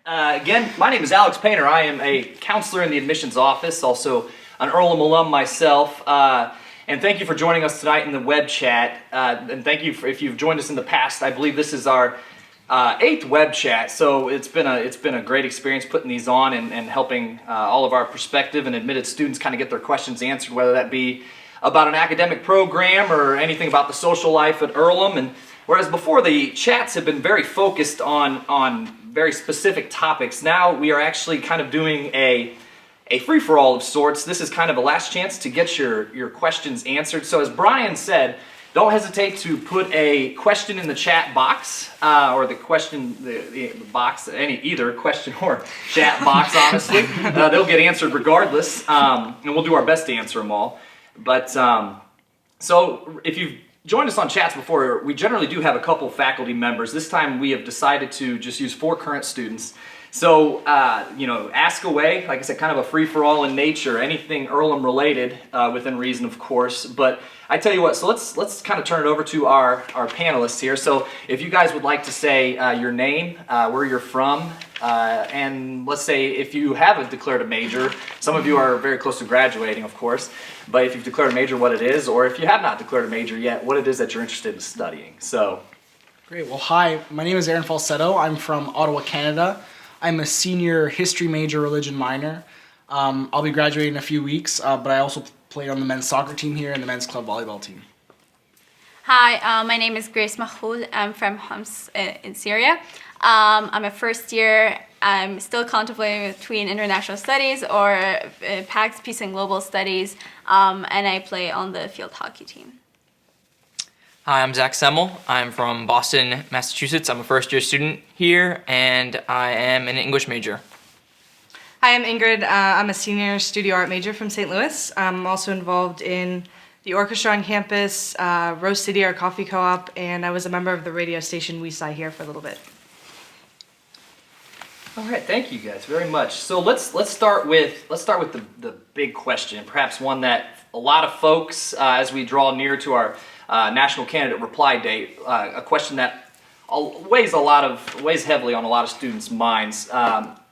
Again, my name is Alex Painter. I am a counselor in the admissions office, also an Earlham alum myself. And thank you for joining us tonight in the web chat. And thank you if you've joined us in the past. I believe this is our 8th web chat, so it's been a great experience putting these on and helping all of our prospective and admitted students kind of get their questions answered, whether that be about an academic program or anything about the social life at Earlham. And whereas before the chats have been very focused on very specific topics, now we are actually kind of doing a free-for-all of sorts. This is kind of a last chance to get your questions answered. So as Brian said, don't hesitate to put a question in the chat box, or the question, the box, either question or chat box, honestly. They'll get answered regardless, and we'll do our best to answer them all. But, so if you've joined us on chats before, we generally do have a couple faculty members. This time we have decided to just use 4 current students. So, ask away. Like I said, kind of a free-for-all in nature, anything Earlham related, within reason, of course. But I tell you what, so let's kind of turn it over to our panelists here. So if you guys would like to say your name, where you're from, and let's say if you haven't declared a major, some of you are very close to graduating, of course, but if you've declared a major, what it is, or if you have not declared a major yet, what it is that you're interested in studying. So. Great. Well, hi, my name is Aaron Falsetto. I'm from Ottawa, Canada. I'm a senior history major, religion minor. I'll be graduating in a few weeks, but I also play on the men's soccer team here and the men's club volleyball team. Hi, my name is Grace Mahoud. I'm from Homs in Syria. I'm a first year. I'm still contemplating between international studies or PAX, Peace and Global Studies, and I play on the field hockey team. Hi, I'm Zach Semmel. I'm from Boston, Massachusetts. I'm a first-year student here, and I am an English major. Hi, I'm Ingrid. I'm a senior studio art major from St. Louis. I'm also involved in the orchestra on campus, Rose City, our coffee co-op, and I was a member of the radio station WeSci here for a little bit. All right, thank you guys very much. So let's start with the big question, perhaps one that a lot of folks, as we draw near to our national candidate reply date, a question that weighs heavily on a lot of students' minds.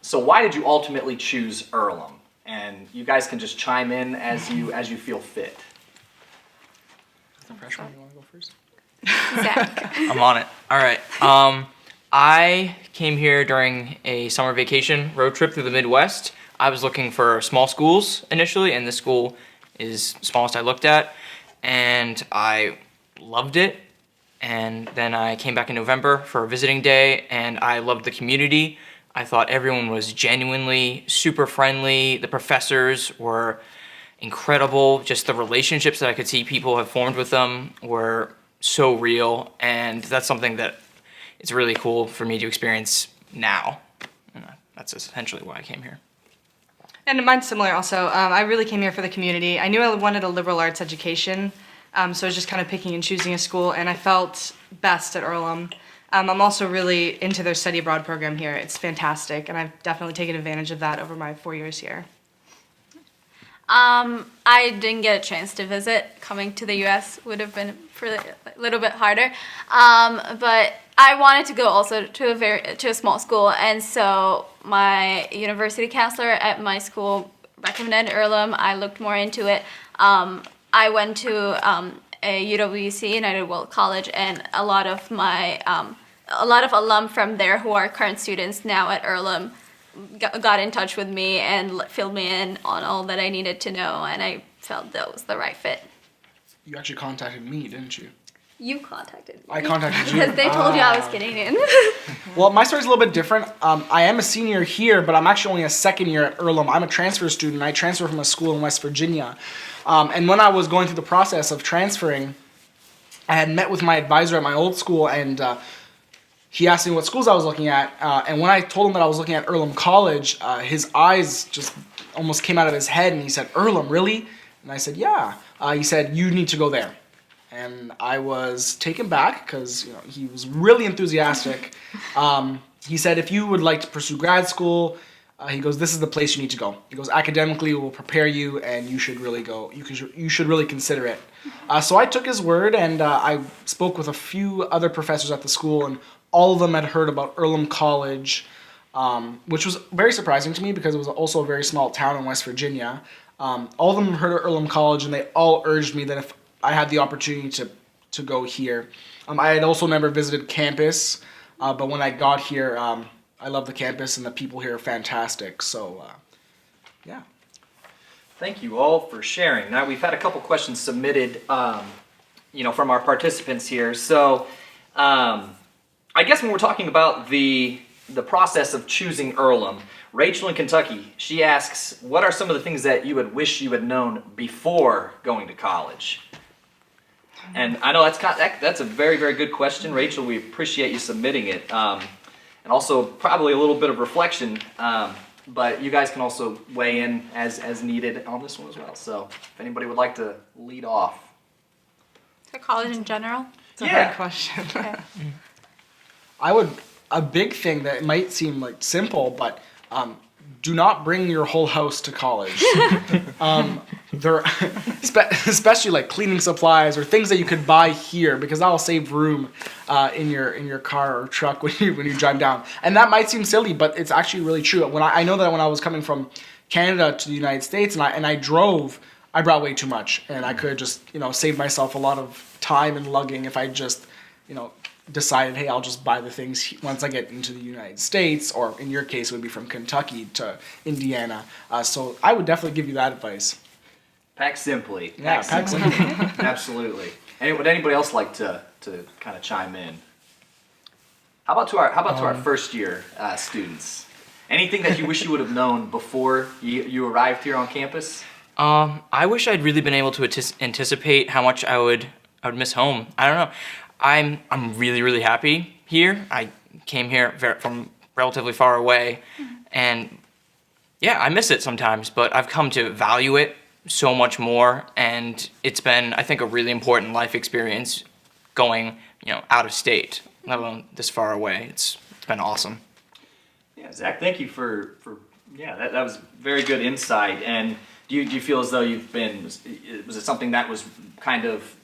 So why did you ultimately choose Earlham? And you guys can just chime in as you feel fit. The freshman, you want to go first? Zach. I'm on it. All right. I came here during a summer vacation road trip through the Midwest. I was looking for small schools initially, and this school is the smallest I looked at, and I loved it. And then I came back in November for a visiting day, and I loved the community. I thought everyone was genuinely super friendly. The professors were incredible. Just the relationships that I could see people have formed with them were so real, and that's something that it's really cool for me to experience now. And that's essentially why I came here. And mine's similar also. I really came here for the community. I knew I wanted a liberal arts education, so I was just kind of picking and choosing a school, and I felt best at Earlham. I'm also really into their study abroad program here. It's fantastic, and I've definitely taken advantage of that over my 4 years here. I didn't get a chance to visit. Coming to the U.S. would have been a little bit harder, but I wanted to go also to a small school, and so my university counselor at my school recommended Earlham. I looked more into it. I went to a UWC, United World College, and a lot of alum from there who are current students now at Earlham got in touch with me and filled me in on all that I needed to know, and I felt that was the right fit. You actually contacted me, didn't you? You contacted me. I contacted you. Because they told you I was getting in. Well, my story's a little bit different. I am a senior here, but I'm actually only a second year at Earlham. I'm a transfer student. I transferred from a school in West Virginia. And when I was going through the process of transferring, I had met with my advisor at my old school, and he asked me what schools I was looking at. And when I told him that I was looking at Earlham College, his eyes just almost came out of his head, and he said, "Earlham, really?" And I said, "Yeah." He said, "You need to go there." And I was taken back because he was really enthusiastic. He said, "If you would like to pursue grad school," he goes, "this is the place you need to go." He goes, "Academically, it will prepare you, and you should really go. You should really consider it." So I took his word, and I spoke with a few other professors at the school, and all of them had heard about Earlham College. which was very surprising to me because it was also a very small town in West Virginia. All of them heard of Earlham College, and they all urged me that if I had the opportunity to go here. I had also never visited campus, but when I got here, I love the campus, and the people here are fantastic. So, yeah. Thank you all for sharing. Now, we've had a couple questions submitted, from our participants here. So, I guess when we're talking about the process of choosing Earlham, Rachel in Kentucky, she asks, what are some of the things that you would wish you had known before going to college? And I know that's a very, very good question, Rachel. We appreciate you submitting it. And also probably a little bit of reflection, but you guys can also weigh in as needed on this one as well. So if anybody would like to lead off. To college in general? It's a hard question. A big thing that might seem like simple, but do not bring your whole house to college. Especially like cleaning supplies or things that you could buy here, because that will save room in your car or truck when you drive down. And that might seem silly, but it's actually really true. I know that when I was coming from Canada to the United States and I drove, I brought way too much, and I could just save myself a lot of time and lugging if I just decided, hey, I'll just buy the things once I get into the United States, or in your case, it would be from Kentucky to Indiana. So I would definitely give you that advice. Pack simply. Yeah, pack simply. Absolutely. Would anybody else like to kind of chime in? How about to our first year students? Anything that you wish you would have known before you arrived here on campus? I wish I'd really been able to anticipate how much I would miss home. I don't know. I'm really, really happy here. I came here from relatively far away, and yeah, I miss it sometimes, but I've come to value it so much more, and it's been, I think, a really important life experience going, out of state, let alone this far away. It's been awesome. Yeah, Zach, thank you for that was very good insight. And do you feel as though was it something that was kind of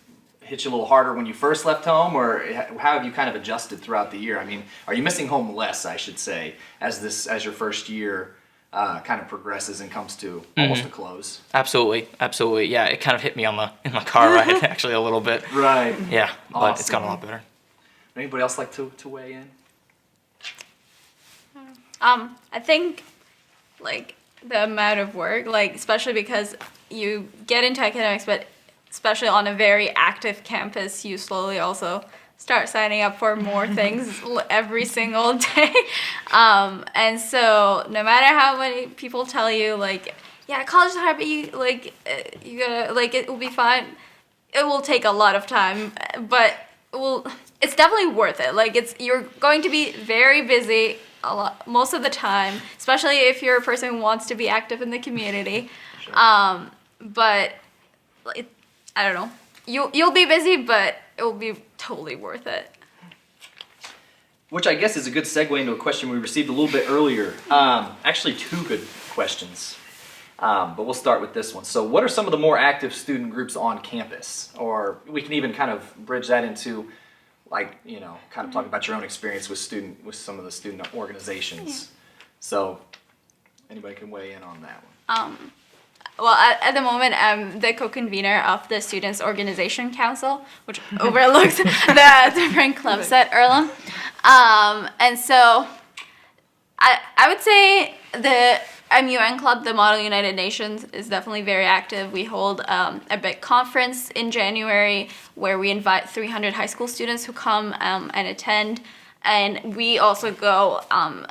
hit you a little harder when you first left home, or how have you kind of adjusted throughout the year? I mean, are you missing home less, I should say, as your first year kind of progresses and comes to almost a close? Absolutely. Yeah, it kind of hit me in the car ride actually a little bit. Right. Yeah, Awesome. But it's gotten a lot better. Anybody else like to weigh in? I think like the amount of work, like especially because you get into academics, but especially on a very active campus, you slowly also start signing up for more things every single day. And so no matter how many people tell you, like, yeah, college is hard, but you gotta, like, it will be fine. It will take a lot of time, but it's definitely worth it. Like, you're going to be very busy most of the time, especially if you're a person who wants to be active in the community. Sure. But like, I don't know. You'll be busy, but it will be totally worth it. Which I guess is a good segue into a question we received a little bit earlier. Actually, two good questions. But we'll start with this one. So what are some of the more active student groups on campus? Or we can even kind of bridge that into, like, kind of talk about your own experience with some of the student organizations. Yeah. So anybody can weigh in on that one. Well, at the moment, I'm the co-convener of the Students' Organization Council, which overlooks the different clubs at Earlham. And so I would say the MUN Club, the Model United Nations, is definitely very active. We hold a big conference in January where we invite 300 high school students who come and attend. And we also go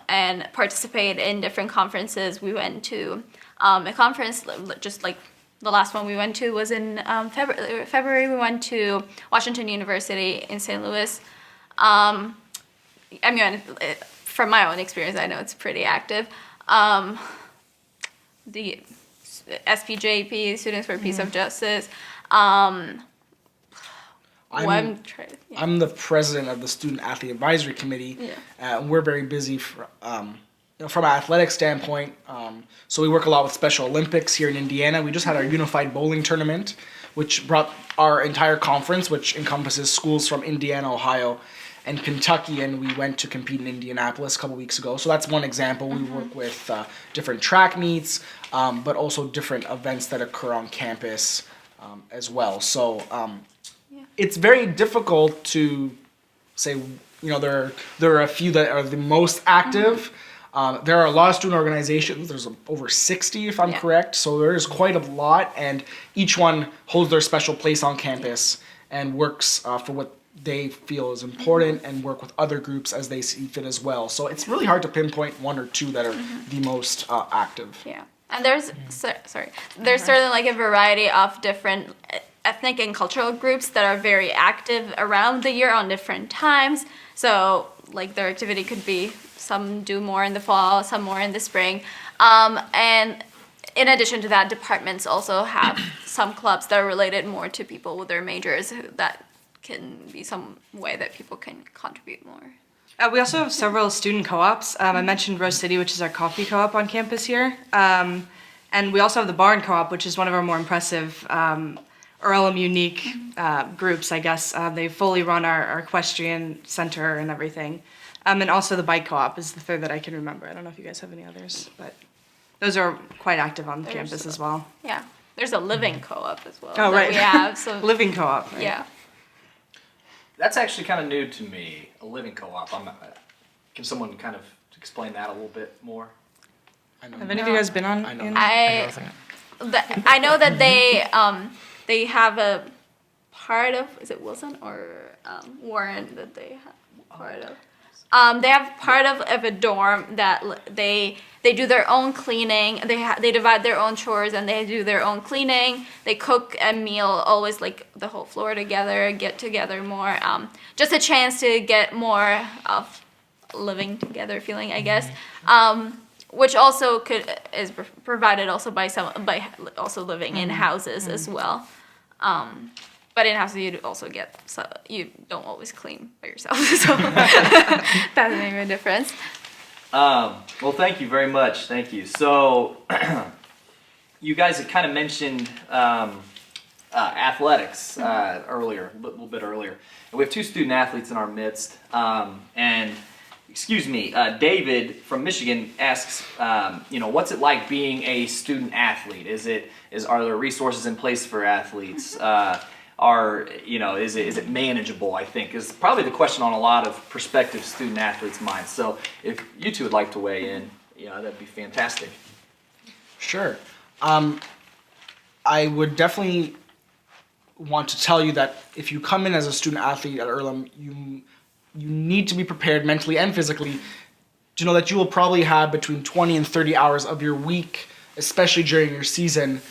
and participate in different conferences. We went to a conference, just like the last one we went to was in February. We went to Washington University in St. Louis. I mean, from my own experience, I know it's pretty active. The SPJP, Students for Peace of Justice. I'm the president of the Student Athlete Advisory Committee. Yeah. We're very busy from an athletic standpoint. So we work a lot with Special Olympics here in Indiana. We just had our Unified Bowling Tournament, which brought our entire conference, which encompasses schools from Indiana, Ohio, and Kentucky, and we went to compete in Indianapolis a couple weeks ago. So that's one example. We work with different track meets, but also different events that occur on campus as well. So it's very difficult to say, there are a few that are the most active. There are a lot of student organizations. There's over 60, if I'm correct. So there is quite a lot, and each one holds their special place on campus and works for what they feel is important and work with other groups as they see fit as well. So it's really hard to pinpoint one or two that are the most active. Yeah, and there's certainly like a variety of different ethnic and cultural groups that are very active around the year on different times. So like their activity could be, some do more in the fall, some more in the spring. And in addition to that, departments also have some clubs that are related more to people with their majors that can be some way that people can contribute more. We also have several student co-ops. I mentioned Rose City, which is our coffee co-op on campus here. And we also have the Barn Co-op, which is one of our more impressive Earlham unique groups, I guess. They fully run our equestrian center and everything. And also the Bike Co-op is the third that I can remember. I don't know if you guys have any others, but those are quite active on campus as well. Yeah, there's a living co-op as well. Oh, that right. We have, so Living co-op. Right? yeah. That's actually kind of new to me, a living co-op. Can someone kind of explain that a little bit more? Have any of you guys been on? I know. I know that they have a part of, is it Wilson or Warren that they have part of? They have part of a dorm that they do their own cleaning. They divide their own chores and they do their own cleaning. They cook a meal, always like the whole floor together, get together more. Just a chance to get more of living together feeling, I guess. Which also is provided also by also living in houses as well. But in houses you also get, so you don't always clean by yourself, so that doesn't make a difference. Well, thank you very much. Thank you. So, you guys had kind of mentioned athletics earlier, a little bit earlier. And we have two student athletes in our midst. And David from Michigan asks, what's it like being a student athlete? Are there resources in place for athletes? Is it manageable, I think, is probably the question on a lot of prospective student athletes' minds. So if you two would like to weigh in, that'd be fantastic. Sure. I would definitely want to tell you that if you come in as a student athlete at Earlham, you need to be prepared mentally and physically to know that you will probably have between 20 and 30 hours of your week, especially during your season,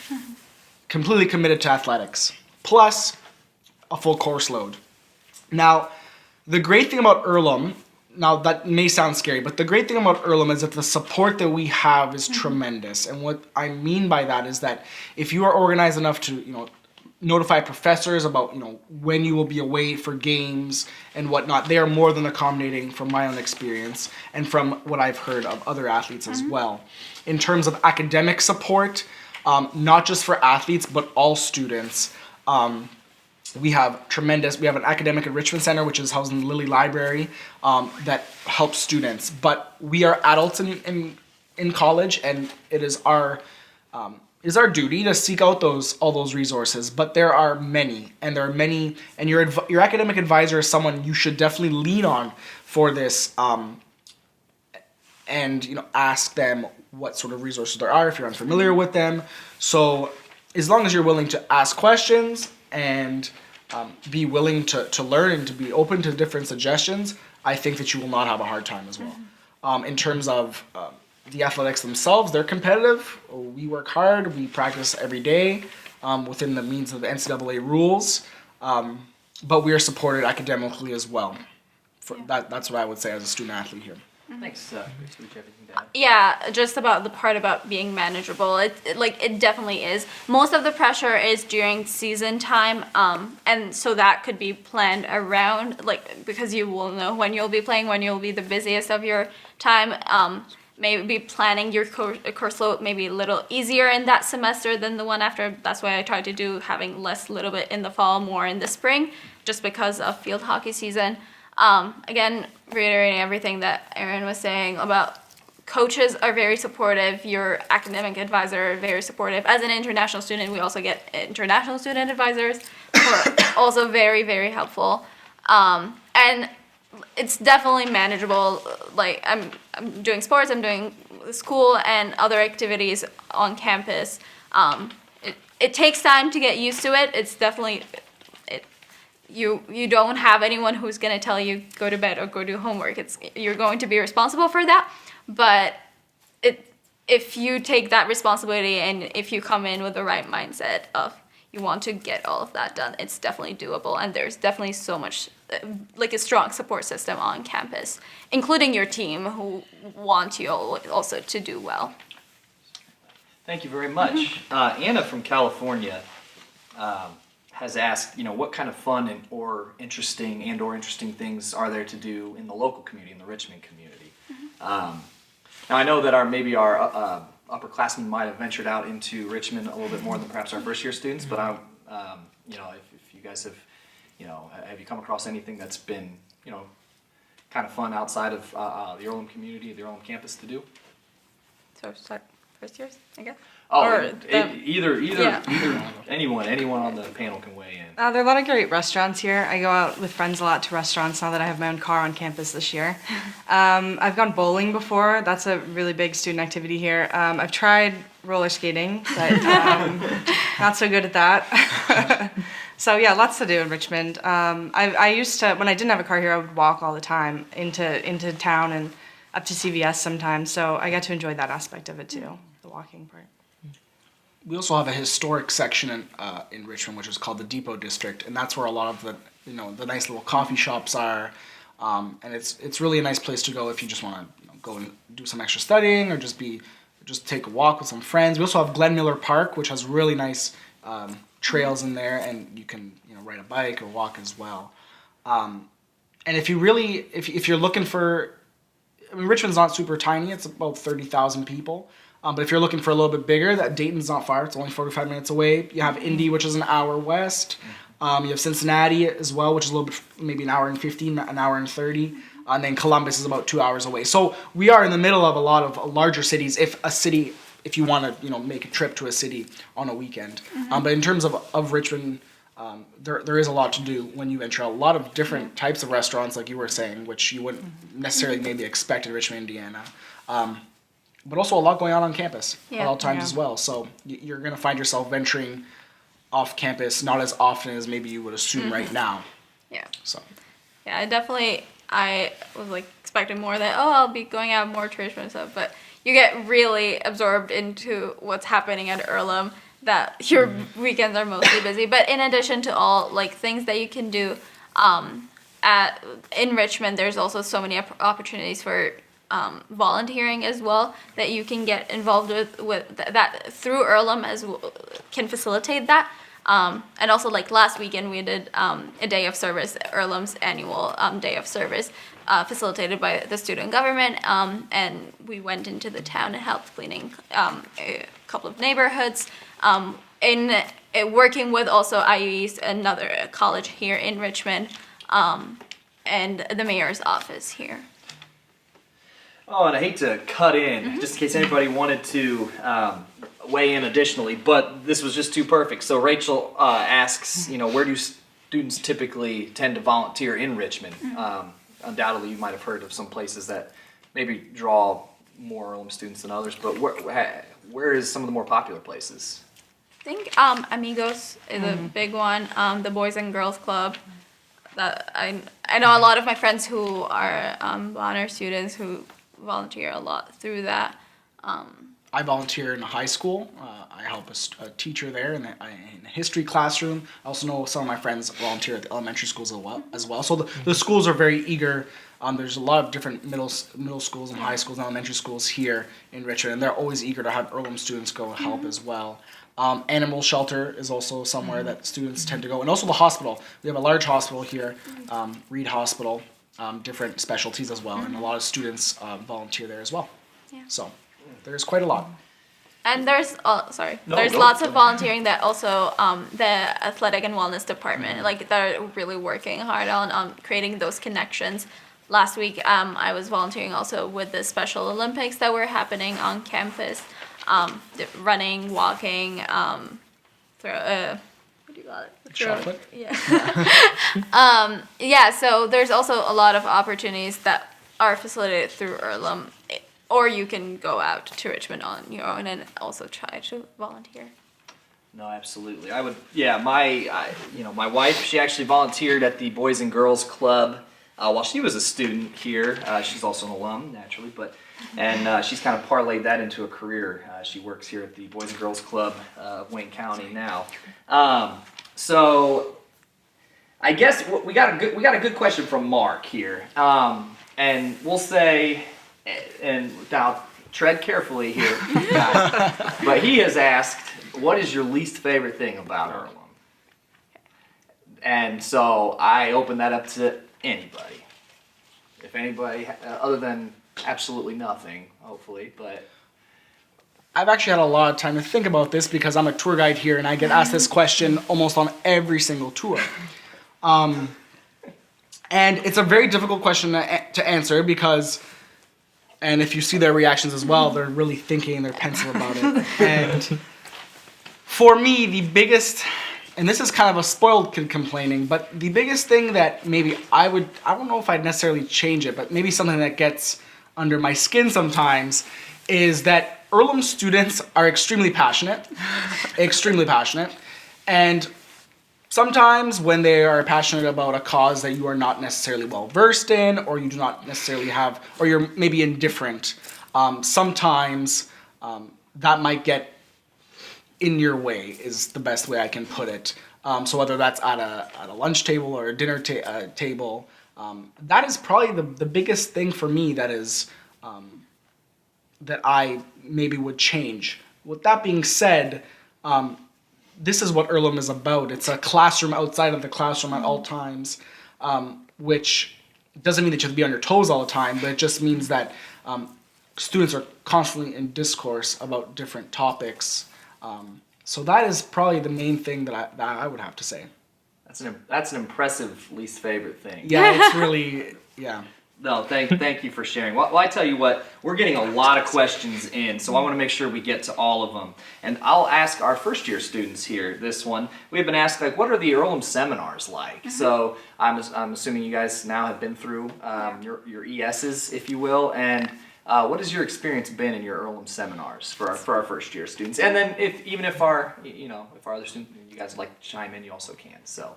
completely committed to athletics, plus a full course load. Now, the great thing about Earlham, now that may sound scary, but the great thing about Earlham is that the support that we have is tremendous. And what I mean by that is that if you are organized enough to, notify professors about, when you will be away for games and whatnot, they are more than accommodating from my own experience and from what I've heard of other athletes as well. In terms of academic support, not just for athletes, but all students, we have an academic enrichment center, which is housed in the Lilly Library, that helps students. But we are adults in college, and it is our duty to seek out all those resources. But there are many, and your academic advisor is someone you should definitely lean on for this, and ask them what sort of resources there are if you're unfamiliar with them. So as long as you're willing to ask questions and be willing to learn and to be open to different suggestions, I think that you will not have a hard time as well. In terms of the athletics themselves, they're competitive. We work hard. We practice every day within the means of the NCAA rules. But we are supported academically as well. That's what I would say as a student athlete here. Thanks. Do you have anything to add? Yeah, just about the part about being manageable. It definitely is. Most of the pressure is during season time, and so that could be planned around, because you will know when you'll be playing, when you'll be the busiest of your time. Maybe planning your course load maybe a little easier in that semester than the one after. That's why I try to do having little bit in the fall, more in the spring, just because of field hockey season. Again, reiterating everything that Aaron was saying about coaches are very supportive. Your academic advisor are very supportive. As an international student, we also get international student advisors who are also very, very helpful. And it's definitely manageable. Like I'm doing sports, I'm doing school and other activities on campus. It takes time to get used to it. It's definitely you don't have anyone who's gonna tell you go to bed or go do homework. You're going to be responsible for that. But if you take that responsibility and if you come in with the right mindset of you want to get all of that done, it's definitely doable. And there's definitely so much, like a strong support system on campus, including your team who want you also to do well. Thank you very much. Anna from California has asked, what kind of fun or interesting things are there to do in the local community, in the Richmond community? Now I know that our upperclassmen might have ventured out into Richmond a little bit more than perhaps our first year students, but if you guys have, have you come across anything that's been, kind of fun outside of the Earlham community, the Earlham campus to do? So start first years, I guess. Oh, Or either yeah. anyone on the panel can weigh in. There are a lot of great restaurants here. I go out with friends a lot to restaurants now that I have my own car on campus this year. I've gone bowling before. That's a really big student activity here. I've tried roller skating, but not so good at that. So yeah, lots to do in Richmond. I used to, when I didn't have a car here, I would walk all the time into town and up to CVS sometimes. So I got to enjoy that aspect of it too, the walking part. We also have a historic section in Richmond, which is called the Depot District, and that's where a lot of the nice little coffee shops are, and it's really a nice place to go if you just want to go and do some extra studying or just take a walk with some friends. We also have Glen Miller Park, which has really nice trails in there, and you can ride a bike or walk as well. And if you're looking for, Richmond's not super tiny; it's about 30,000 people. But if you're looking for a little bit bigger, that Dayton's not far. It's only 45 minutes away. You have Indy, which is an hour west. You have Cincinnati as well, which is a little bit, maybe an hour and 15, an hour and 30. And then Columbus is about 2 hours away. So we are in the middle of a lot of larger cities. If you want to, make a trip to a city on a weekend. But in terms of Richmond, there is a lot to do when you enter a lot of different types of restaurants, like you were saying, which you wouldn't necessarily maybe expect in Richmond, Indiana. But also a lot going on campus at all times as well. So you're going to find yourself venturing off campus not as often as maybe you would assume right now. Yeah. So. Yeah, I was like expecting more that, I'll be going out more to Richmond and stuff, but you get really absorbed into what's happening at Earlham that your weekends are mostly busy. But in addition to all like things that you can do in Richmond, there's also so many opportunities for volunteering as well that you can get involved with that through Earlham can facilitate that. And also like last weekend we did a day of service, Earlham's annual day of service, facilitated by the student government, and we went into the town and helped cleaning a couple of neighborhoods, working with also IUE's, another college here in Richmond, and the mayor's office here. Oh, and I hate to cut in, just in case anybody wanted to weigh in additionally, but this was just too perfect. So Rachel asks, where do students typically tend to volunteer in Richmond? Undoubtedly, you might have heard of some places that maybe draw more Earlham students than others, but where is some of the more popular places? I think Amigos is a big one. The Boys and Girls Club. That I know a lot of my friends who are honor students who volunteer a lot through that. I volunteer in a high school. I help a teacher there in a history classroom. I also know some of my friends volunteer at the elementary schools as well. So the schools are very eager. There's a lot of different middle schools and high schools and elementary schools here in Richmond, and they're always eager to have Earlham students go and help as well. Animal shelter is also somewhere that students tend to go, and also the hospital. We have a large hospital here, Reed Hospital, different specialties as well, and a lot of students volunteer there as well. Yeah. So there's quite a lot. And there's No, there's go. lots of volunteering that also the athletic and wellness department like they're really working hard on creating those connections. Last week I was volunteering also with the Special Olympics that were happening on campus, running, walking, what do you call it? Chocolate. Yeah. Yeah. So there's also a lot of opportunities that are facilitated through Earlham. Or you can go out to Richmond on your own and also try to volunteer. No, absolutely. I would. Yeah, my wife. She actually volunteered at the Boys and Girls Club while she was a student here. She's also an alum, naturally, and she's kind of parlayed that into a career. She works here at the Boys and Girls Club of Wayne County now. So, I guess we got a good question from Mark here, and we'll say. And now, tread carefully here, guys. But he has asked, what is your least favorite thing about Earlham? And so I open that up to anybody. If anybody, other than absolutely nothing, hopefully, but... I've actually had a lot of time to think about this because I'm a tour guide here and I get asked this question almost on every single tour. And it's a very difficult question to answer because... And if you see their reactions as well, they're really thinking, they're pensive about it. And for me, the biggest, and this is kind of a spoiled kid complaining, but the biggest thing that maybe I don't know if I'd necessarily change it, but maybe something that gets under my skin sometimes is that Earlham students are extremely passionate, and sometimes when they are passionate about a cause that you are not necessarily well versed in, or you do not necessarily have, or you're maybe indifferent, sometimes that might get in your way is the best way I can put it. So whether that's at a lunch table or a dinner table, that is probably the biggest thing for me that is that I maybe would change. With that being said, this is what Earlham is about. It's a classroom outside of the classroom at all times, which doesn't mean that you have to be on your toes all the time, but it just means that students are constantly in discourse about different topics. So that is probably the main thing that I would have to say. That's an impressive least favorite thing. Yeah, it's really, yeah. No, thank you for sharing. Well, I tell you what, we're getting a lot of questions in, so I want to make sure we get to all of them. And I'll ask our first-year students here this one. We've been asked, like, what are the Earlham seminars like? Mm-hmm. So I'm assuming you guys now have been through your ESs, if you will, and what has your experience been in your Earlham seminars for our first-year students? And then if our other students, you guys would like to chime in, you also can. So.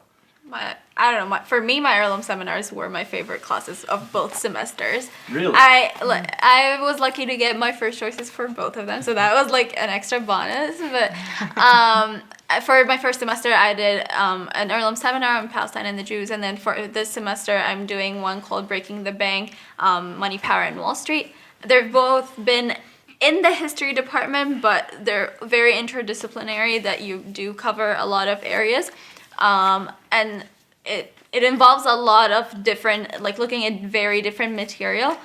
For me, my Earlham seminars were my favorite classes of both semesters. Really? I was lucky to get my first choices for both of them, so that was like an extra bonus. But for my first semester, I did an Earlham seminar on Palestine and the Jews, and then for this semester, I'm doing one called Breaking the Bank, Money, Power, and Wall Street. They've both been in the history department, but they're very interdisciplinary, that you do cover a lot of areas. And it involves a lot of different, like looking at very different material.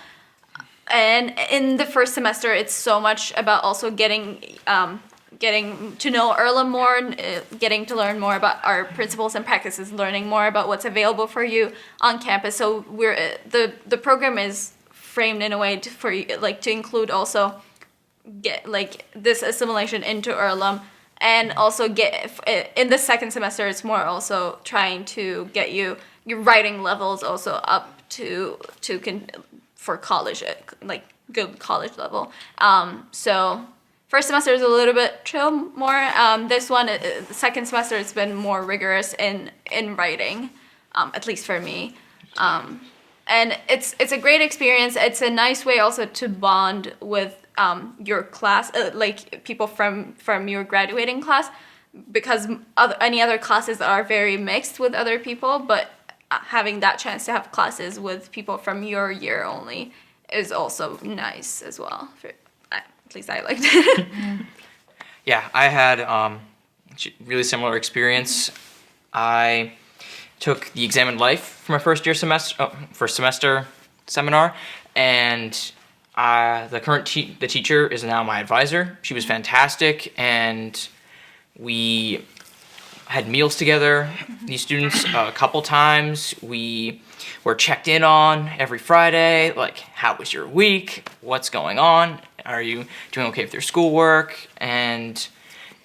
And in the first semester, it's so much about also getting to know Earlham more, getting to learn more about our principles and practices, learning more about what's available for you on campus. So the program is framed in a way to include also get like this assimilation into Earlham. And also in the second semester, it's more also trying to get your writing levels also up for college, like good college level. So first semester is a little bit chill more. This one, the second semester, it's been more rigorous in writing, at least for me. And it's a great experience. It's a nice way also to bond with your class, like people from your graduating class, because any other classes are very mixed with other people, but having that chance to have classes with people from your year only is also nice as well. At least I liked it. Yeah, I had really similar experience. I took the Examined Life for my first semester seminar, and The current the teacher is now my advisor. She was fantastic, and we had meals together, these students, a couple times. We were checked in on every Friday, like, how was your week? What's going on? Are you doing okay with your schoolwork? And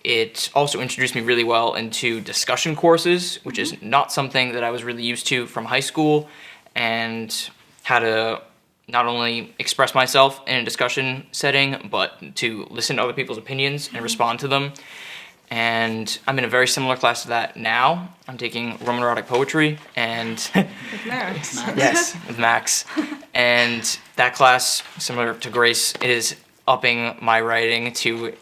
it also introduced me really well into discussion courses, which is not something that I was really used to from high school, and how to not only express myself in a discussion setting, but to listen to other people's opinions and respond to them. And I'm in a very similar class to that now. I'm taking Roman erotic poetry, and Max. yes, with Max. And that class, similar to Grace, it is upping my writing to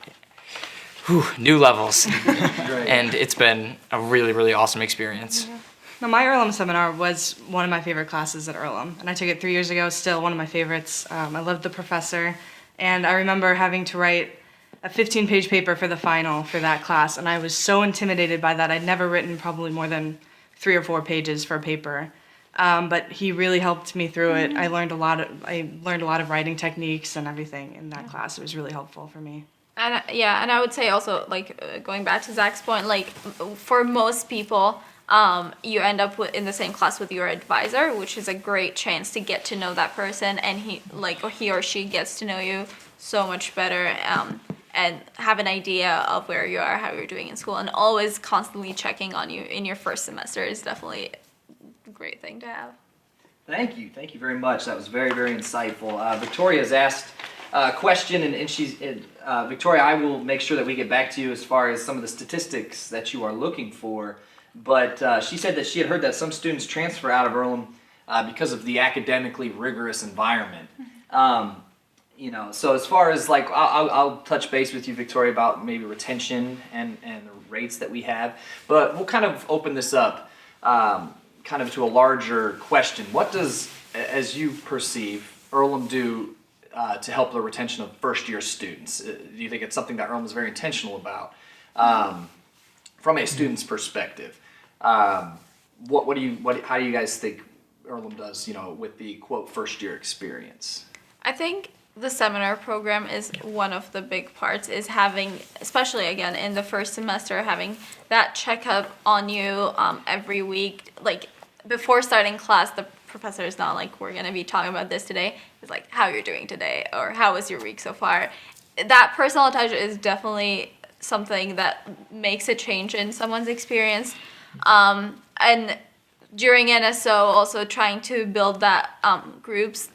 new levels. And it's been a really, really awesome experience. Now, my Earlham seminar was one of my favorite classes at Earlham, and I took it 3 years ago, still one of my favorites. I loved the professor, and I remember having to write a 15-page paper for the final for that class, and I was so intimidated by that. I'd never written probably more than 3 or 4 pages for a paper, but he really helped me through it. I learned a lot of writing techniques and everything in that class. It was really helpful for me. And and I would say also, like, going back to Zach's point, like, for most people, you end up in the same class with your advisor, which is a great chance to get to know that person, and he or she gets to know you so much better, and have an idea of where you are, how you're doing in school, and always constantly checking on you in your first semester is definitely a great thing to have. Thank you very much. That was very, very insightful. Victoria's asked a question, and Victoria, I will make sure that we get back to you as far as some of the statistics that you are looking for. But she said that she had heard that some students transfer out of Earlham because of the academically rigorous environment. So as far as, like, I'll touch base with you, Victoria, about maybe retention and the rates that we have. But we'll kind of open this up kind of to a larger question. What does, as you perceive, Earlham do to help the retention of first-year students? Do you think it's something that Earlham is very intentional about from a student's perspective? How do you guys think Earlham does, with the quote first-year experience? I think the seminar program is one of the big parts, is having, especially again in the first semester, having that checkup on you every week. Like, before starting class, the professor is not like, we're going to be talking about this today. It's like, how you're doing today, or how was your week so far. That personal touch is definitely something that makes a change in someone's experience. And during NSO, also trying to build that groups,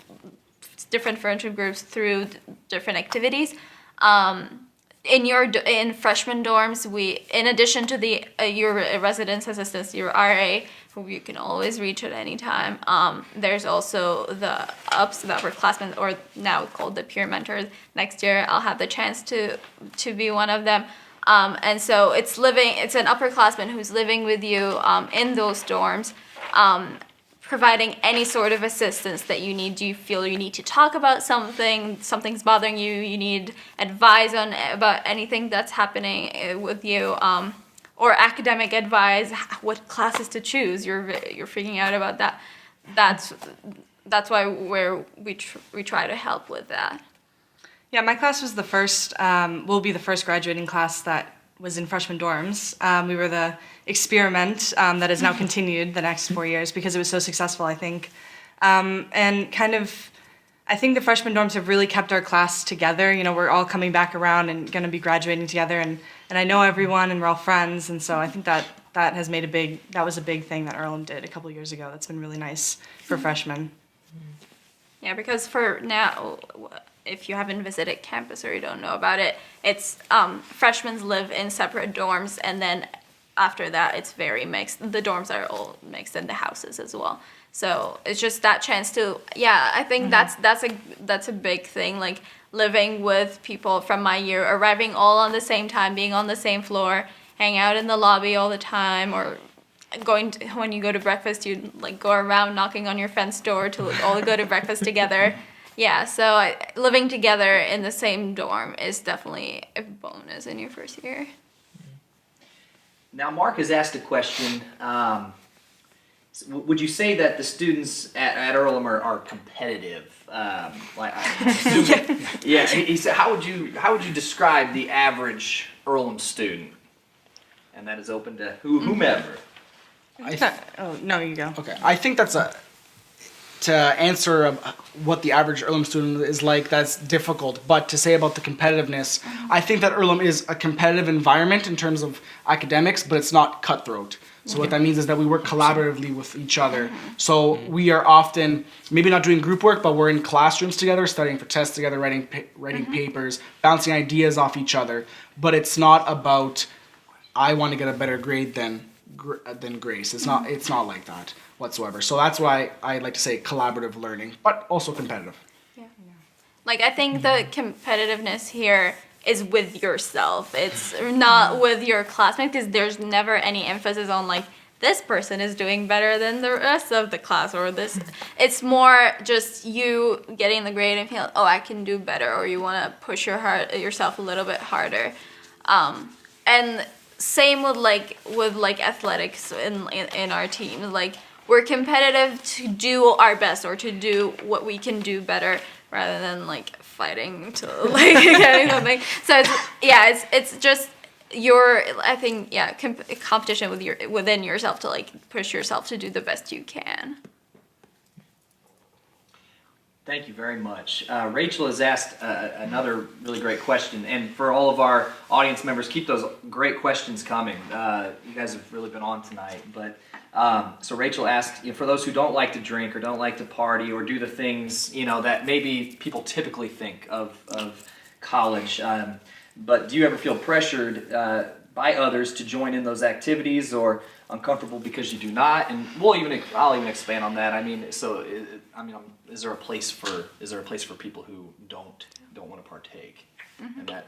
different friendship groups through different activities. In freshman dorms, we, in addition to your residence assistants, your RA, who you can always reach at any time, there's also the UPS, the upperclassmen, or now called the peer mentors. Next year, I'll have the chance to be one of them. And so it's an upperclassman who's living with you in those dorms, providing any sort of assistance that you need. Do you feel you need to talk about something's bothering you, you need advice about anything that's happening with you, or academic advice, what classes to choose, you're freaking out about that. That's why we try to help with that. Yeah, my class was will be the first graduating class that was in freshman dorms. We were the experiment that has now continued the next 4 years because it was so successful, I think. And kind of, I think the freshman dorms have really kept our class together. We're all coming back around and going to be graduating together, and I know everyone, and we're all friends, and so I think that was a big thing that Earlham did a couple years ago. That's been really nice for freshmen. Yeah, because for now, if you haven't visited campus or you don't know about it, it's freshmen live in separate dorms, and then after that it's very mixed. The dorms are all mixed, and the houses as well. So it's just that chance to, I think that's a big thing, like living with people from my year, arriving all on the same time, being on the same floor, hang out in the lobby all the time, or when you go to breakfast, you like go around knocking on your friend's door to all go to breakfast together. Yeah, so living together in the same dorm is definitely a bonus in your first year. Now, Mark has asked a question. would you say that the students at Earlham are competitive? Yeah. He said, how would you describe the average Earlham student? And that is open to whomever. Oh, no, you go. Okay, I think to answer what the average Earlham student is like, that's difficult. But to say about the competitiveness, I think that Earlham is a competitive environment in terms of academics, but it's not cutthroat. So what that means is that we work collaboratively with each other. So we are often maybe not doing group work, but we're in classrooms together, studying for tests together, writing papers, bouncing ideas off each other. But it's not about I want to get a better grade than Grace. It's not like that whatsoever. So that's why I like to say collaborative learning, but also competitive. Yeah. Like, I think the competitiveness here is with yourself. It's not with your classmates, because there's never any emphasis on like this person is doing better than the rest of the class, or this. It's more just you getting the grade and feeling, oh, I can do better, or you want to push yourself a little bit harder. And same with athletics in our team. Like, we're competitive to do our best or to do what we can do better, rather than like fighting to like getting something. So it's just competition within yourself to like push yourself to do the best you can. Thank you very much. Rachel has asked another really great question, and for all of our audience members, keep those great questions coming. You guys have really been on tonight. But so Rachel asked, for those who don't like to drink or don't like to party or do the things that maybe people typically think of college, but do you ever feel pressured by others to join in those activities, or uncomfortable because you do not? And I'll even expand on that. Is there a place for people who don't want to partake? And that.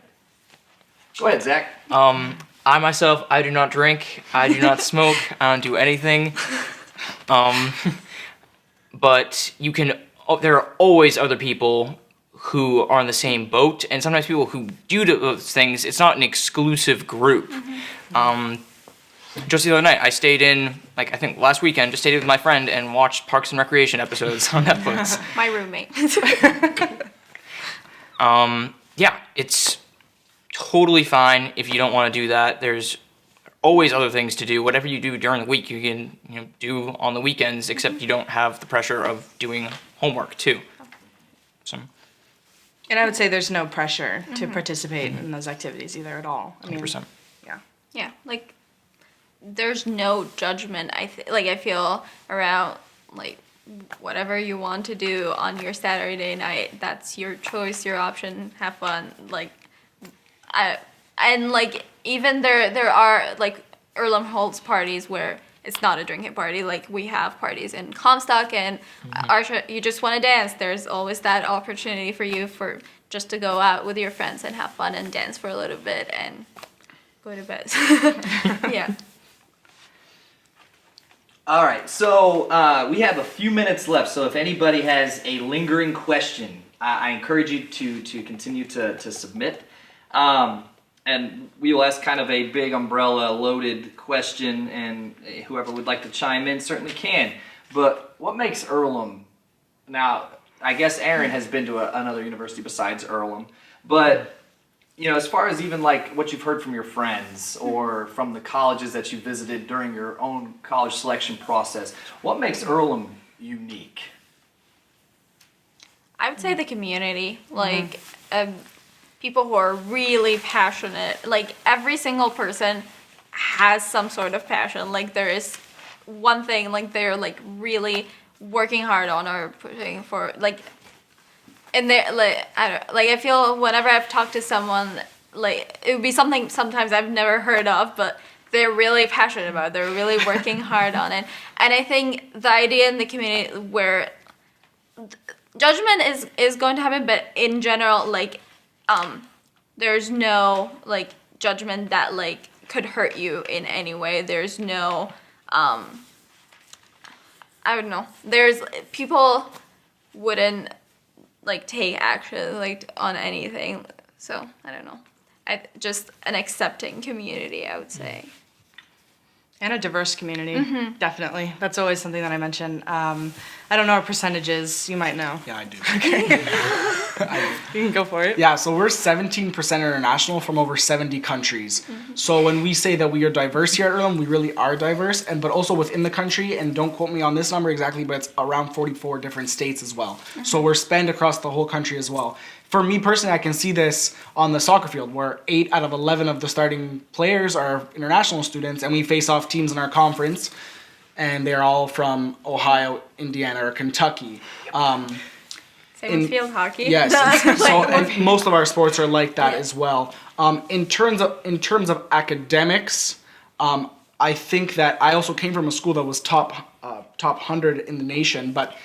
Go ahead, Zach. I myself, I do not drink. I do not smoke. I don't do anything. But there are always other people who are in the same boat, and sometimes people who do those things. It's not an exclusive group. Just the other night, I stayed in, I think last weekend, just stayed with my friend and watched Parks and Recreation episodes on Netflix. My roommate. Yeah, it's totally fine if you don't want to do that. There's always other things to do. Whatever you do during the week, you can do on the weekends, except you don't have the pressure of doing homework too. So. And I would say there's no pressure to participate in those activities either at all. 100%. Yeah. Yeah, like, there's no judgment. I feel around like whatever you want to do on your Saturday night. That's your choice, your option. Have fun. Even there are like Earlham holds parties where it's not a drinking party. Like, we have parties in Comstock and you just want to dance. There's always that opportunity for you just to go out with your friends and have fun and dance for a little bit and go to bed. Yeah. All right, so we have a few minutes left, so if anybody has a lingering question, I encourage you to continue to submit. And we will ask kind of a big umbrella loaded question, and whoever would like to chime in certainly can. But what makes Earlham, now I guess Aaron has been to another university besides Earlham, but as far as even like what you've heard from your friends or from the colleges that you visited during your own college selection process, what makes Earlham unique? I would say the community, people who are really passionate. Like, every single person has some sort of passion. Like, there is one thing, like, they're like really working hard on or pushing for, like. And I feel whenever I've talked to someone, like, it would be something sometimes I've never heard of, but they're really passionate about it. They're really working hard on it. And I think the idea in the community where judgment is going to happen, but in general, there's no, judgment that, could hurt you in any way. There's no, I don't know. People wouldn't take action on anything, so I don't know. Just an accepting community, I would say. And a diverse community, definitely. That's always something that I mention. I don't know our percentages. You might know. Yeah, I do. You can go for it. Yeah, so we're 17% international from over 70 countries. So when we say that we are diverse here at Earlham, we really are diverse, but also within the country, and don't quote me on this number exactly, but it's around 44 different states as well. So we're spanned across the whole country as well. For me personally, I can see this on the soccer field, where 8 out of 11 of the starting players are international students, and we face off teams in our conference, and they're all from Ohio, Indiana, or Kentucky. Same with field hockey. Yes, and most of our sports are like that as well. In terms of academics, I think that I also came from a school that was top 100 in the nation, but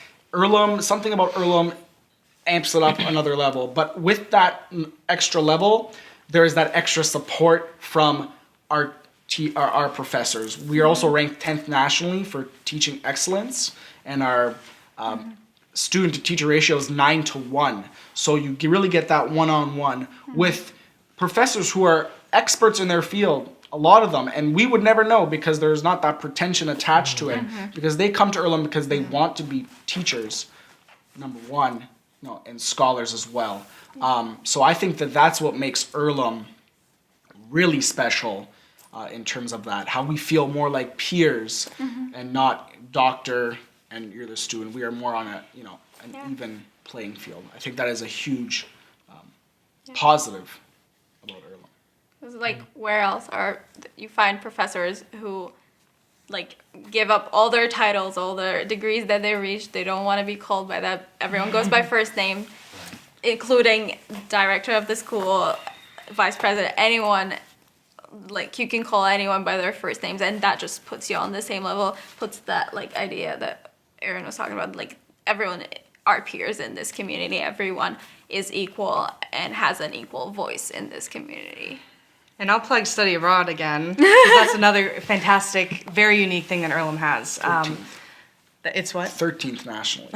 something about Earlham amps it up another level. But with that extra level, there is that extra support from our professors. We are also ranked 10th nationally for teaching excellence, and our student to teacher ratio is 9-to-1. So you really get that one-on-one with professors who are experts in their field, a lot of them, and we would never know because there's not that pretension attached to it, because they come to Earlham because they want to be teachers, number one, and scholars as well. So I think that that's what makes Earlham really special in terms of that, how we feel more like peers and not doctor and you're the student. We are more on an even playing field. I think that is a huge positive about Earlham. It's like, where else you find professors who give up all their titles, all their degrees that they reached? They don't want to be called by that. Everyone goes by first name, including director of the school, vice president, anyone. You can call anyone by their first names, and that just puts you on the same level, puts that idea that Aaron was talking about, everyone, our peers in this community, everyone is equal and has an equal voice in this community. And I'll plug study abroad again. That's another fantastic, very unique thing that Earlham has. It's what? 13th nationally.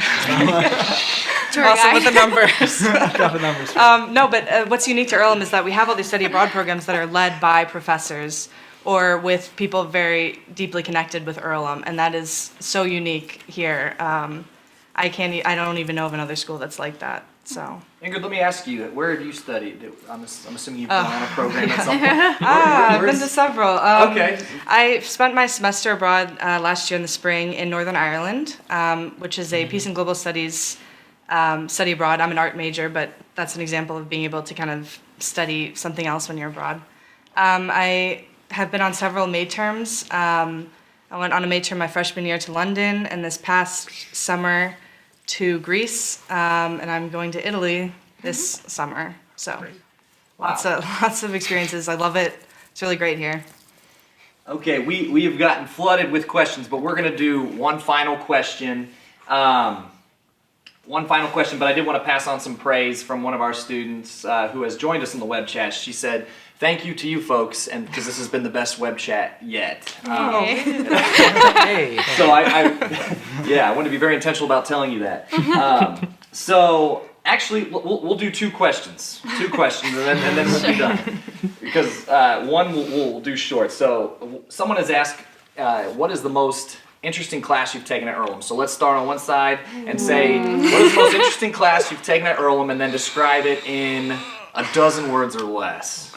Also with the numbers. Got the numbers. But what's unique to Earlham is that we have all these study abroad programs that are led by professors or with people very deeply connected with Earlham, and that is so unique here. I don't even know of another school that's like that. So. Ingrid, let me ask you, where have you studied? I'm assuming you've been on a program at some point. I've been to several. Okay. I spent my semester abroad last year in the spring in Northern Ireland, which is a Peace and Global Studies study abroad. I'm an art major, but that's an example of being able to kind of study something else when you're abroad. I have been on several May terms. I went on a May term my freshman year to London, and this past summer to Greece, and I'm going to Italy this summer. So lots of experiences. I love it. It's really great here. Okay, we have gotten flooded with questions, but we're going to do one final question. But I did want to pass on some praise from one of our students who has joined us in the web chat. She said, "Thank you to you folks, and because this has been the best web chat yet." Hey. So I want to be very intentional about telling you that. So actually, we'll do two questions, and then we'll be done. Because one we'll do short. So someone has asked, what is the most interesting class you've taken at Earlham? So let's start on one side and say, what is the most interesting class you've taken at Earlham, and then describe it in a dozen words or less.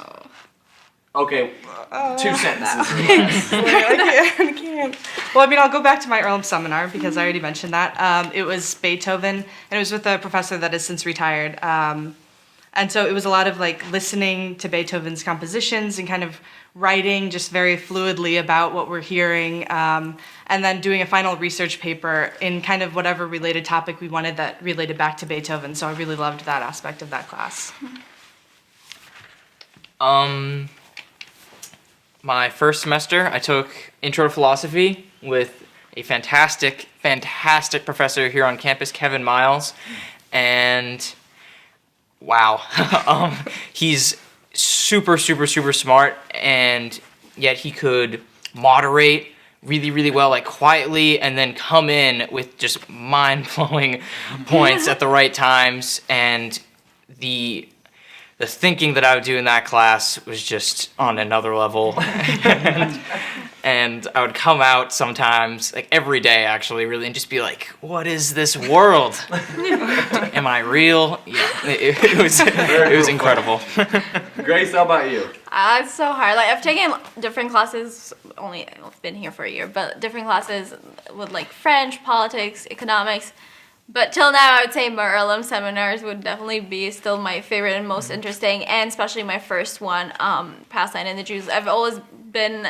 Okay, 2 sentences or less. I can't. Well, I'll go back to my Earlham seminar because I already mentioned that. It was Beethoven, and it was with a professor that has since retired. And so it was a lot of listening to Beethoven's compositions and kind of writing just very fluidly about what we're hearing, and then doing a final research paper in kind of whatever related topic we wanted that related back to Beethoven. So I really loved that aspect of that class. My first semester, I took Intro to Philosophy with a fantastic professor here on campus, Kevin Miles, and wow, he's super smart, and yet he could moderate really well, quietly, and then come in with just mind-blowing points at the right times, and the thinking that I would do in that class was just on another level. And I would come out sometimes, like every day actually, really, and just be like, what is this world? Am I real? Yeah, it was incredible. Grace, how about you? It's so hard. Like I've taken different classes. I've been here for a year, but different classes with like French, politics, economics. But till now, I would say my Earlham seminars would definitely be still my favorite and most interesting, and especially my first one, Palestine and the Jews. I've always been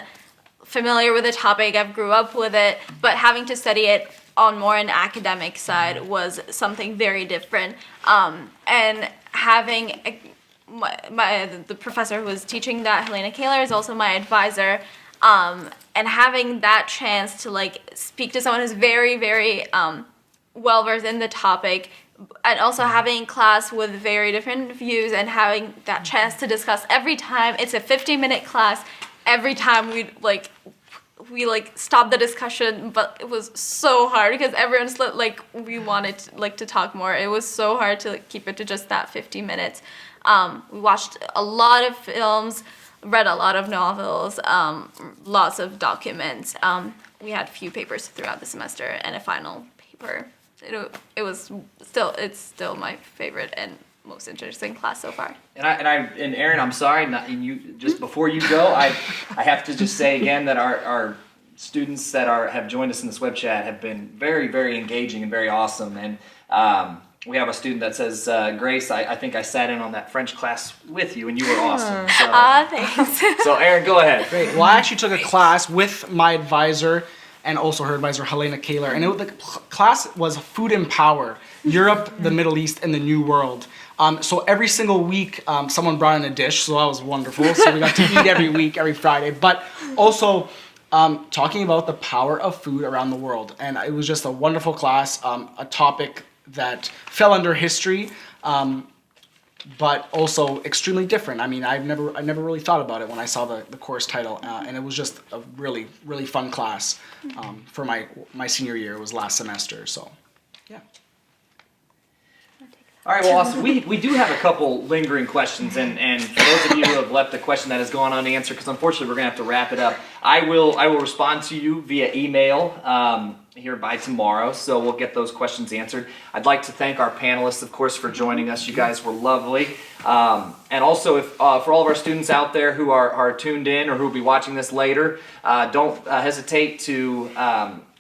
familiar with the topic. I've grew up with it, but having to study it on more an academic side was something very different. And having the professor who was teaching that, Helena Kaler, is also my advisor. And having that chance to like speak to someone who's very, very well versed in the topic, and also having class with very different views, and having that chance to discuss every time. It's a 50-minute class. Every time we stopped the discussion, but it was so hard because everyone's like we wanted to talk more. It was so hard to keep it to just that 50 minutes. We watched a lot of films, read a lot of novels, lots of documents. We had a few papers throughout the semester and a final paper. It's still my favorite and most interesting class so far. And Aaron, I'm sorry, just before you go, I have to just say again that our students that have joined us in this web chat have been very, very engaging and very awesome. And we have a student that says, Grace, I think I sat in on that French class with you, and you were awesome. So, Thanks. so Aaron, go ahead. Great. Well, I actually took a class with my advisor and also her advisor, Helena Kaler. And the class was Food and Power, Europe, the Middle East, and the New World. So every single week, someone brought in a dish, so that was wonderful. So we got to eat every week, every Friday. But also talking about the power of food around the world. And it was just a wonderful class, a topic that fell under history, but also extremely different. I mean, I never really thought about it when I saw the course title, and it was just a really, really fun class for my senior year. It was last semester, so yeah. All right, well, awesome. We do have a couple lingering questions, and for those of you who have left a question that has gone unanswered, because unfortunately we're going to have to wrap it up, I will respond to you via email here by tomorrow, so we'll get those questions answered. I'd like to thank our panelists, of course, for joining us. You guys were lovely. And also, if for all of our students out there who are tuned in or who will be watching this later, don't hesitate to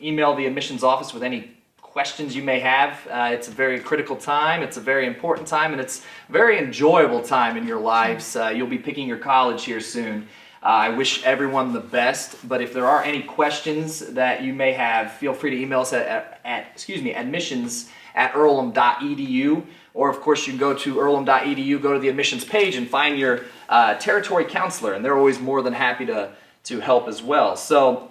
email the admissions office with any questions you may have. It's a very critical time, it's a very important time, and it's a very enjoyable time in your lives. You'll be picking your college here soon. I wish everyone the best, but if there are any questions that you may have, feel free to email us at admissions@earlham.edu, or of course you can go to earlham.edu, go to the admissions page, and find your territory counselor, and they're always more than happy to help as well. So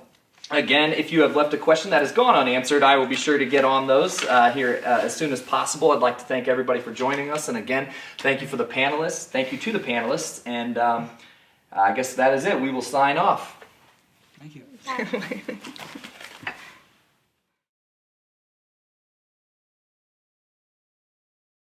again, if you have left a question that has gone unanswered, I will be sure to get on those here as soon as possible. I'd like to thank everybody for joining us, and again, thank you for the panelists. Thank you to the panelists, and I guess that is it. We will sign off. Thank you.